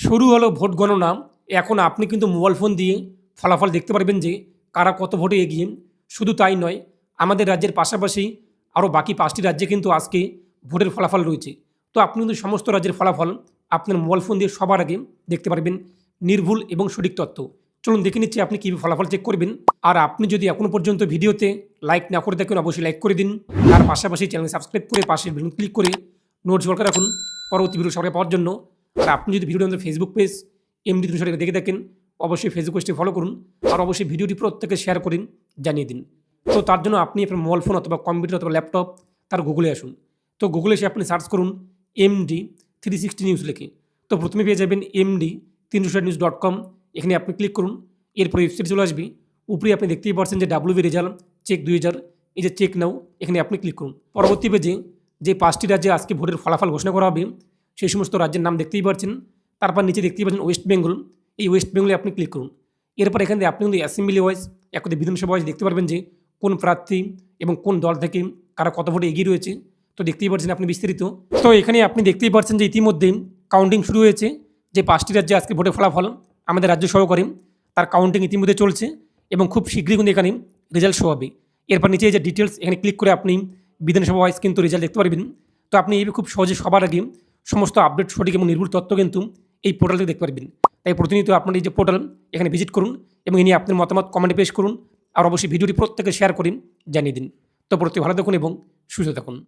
শুরু হলো ভোট গণনা। এখন আপনি কিন্তু মোবাইল ফোন দিয়ে ফলাফল দেখতে পারবেন যে কারা কত ভোটে এগিয়ে। শুধু তাই নয়, আমাদের রাজ্যের পাশাপাশি আরও বাকি ৫টি রাজ্যে কিন্তু আজকে ভোটের ফলাফল রয়েছে। তো আপনি কিন্তু সমস্ত রাজ্যের ফলাফল আপনার মোবাইল ফোন দিয়ে সবার আগে দেখতে পারবেন, নির্ভুল এবং সঠিক তথ্য। চলুন দেখে নিচ্ছি আপনি কীভাবে ফলাফল চেক করবেন। আর আপনি যদি এখনও পর্যন্ত ভিডিওতে লাইক না করে থাকেন, অবশ্যই লাইক করে দিন। তার পাশাপাশি চ্যানেল সাবস্ক্রাইব করে পাশের বেল ক্লিক করে নোটস বলকে রাখুন পরবর্তী ভিডিও সবাই পাওয়ার জন্য। আর আপনি যদি ভিডিওটি আমাদের ফেসবুক পেজ এমডি সরকার দেখে থাকেন, অবশ্যই ফেসবুক পেজটি ফলো করুন। আর অবশ্যই ভিডিওটি প্রত্যেকে শেয়ার করুন, জানিয়ে দিন। তো তার জন্য আপনি আপনার মোবাইল ফোন অথবা কম্পিউটার অথবা ল্যাপটপ তার গুগলে আসুন। তো গুগলে এসে আপনি সার্চ করুন MD 360 নিউজ লিখে। তো প্রথমে পেয়ে যাবেন MD360news.com। এখানে আপনি ক্লিক করুন। এরপর ওয়েবসাইট চলে আসবে। উপরে আপনি দেখতেই পাচ্ছেন যে WB রেজাল্ট চেক 2000, এই যে চেক নাও, এখানে আপনি ক্লিক করুন। পরবর্তী পেজে যে 5টি রাজ্যে আজকে ভোটের ফলাফল ঘোষণা করা হবে সেই সমস্ত রাজ্যের নাম দেখতেই পাচ্ছেন। তারপর নিচে দেখতেই পাচ্ছেন ওয়েস্ট বেঙ্গল, এই ওয়েস্ট বেঙ্গলে আপনি ক্লিক করুন। এরপর এখান থেকে আপনি কিন্তু অ্যাসেম্বলি ওয়াইজ একদম বিধানসভা ওয়াইজ দেখতে পারবেন যে কোন প্রার্থী এবং কোন দল থেকে কারা কত ভোটে এগিয়ে রয়েছে। তো দেখতেই পাচ্ছেন আপনি বিস্তারিত। তো এখানে আপনি দেখতেই পাচ্ছেন যে ইতিমধ্যে কাউন্টিং শুরু হয়েছে। যে 5টি রাজ্যে আজকে ভোটের ফলাফল আমাদের রাজ্য সহকারী তার কাউন্টিং ইতিমধ্যে চলছে এবং খুব শীঘ্রই কিন্তু এখানে রেজাল্ট শো হবে। এরপর নিচে যে ডিটেলস, এখানে ক্লিক করে আপনি বিধানসভা ওয়াইজ কিন্তু রেজাল্ট দেখতে পারবেন। তো আপনি এই খুব সহজে সবার আগে সমস্ত আপডেট সঠিক এবং নির্ভুল তথ্য কিন্তু এই পোর্টাল থেকে দেখতে পারবেন। তাই প্রতিনিয়ত আপনার এই যে পোর্টাল, এখানে ভিজিট করুন এবং এ নিয়ে আপনার মতামত কমেন্টে পেশ করুন। আর অবশ্যই ভিডিওটি প্রত্যেকে শেয়ার করুন, জানিয়ে দিন। তো প্রত্যেকে ভালো থাকুন এবং সুস্থ থাকুন।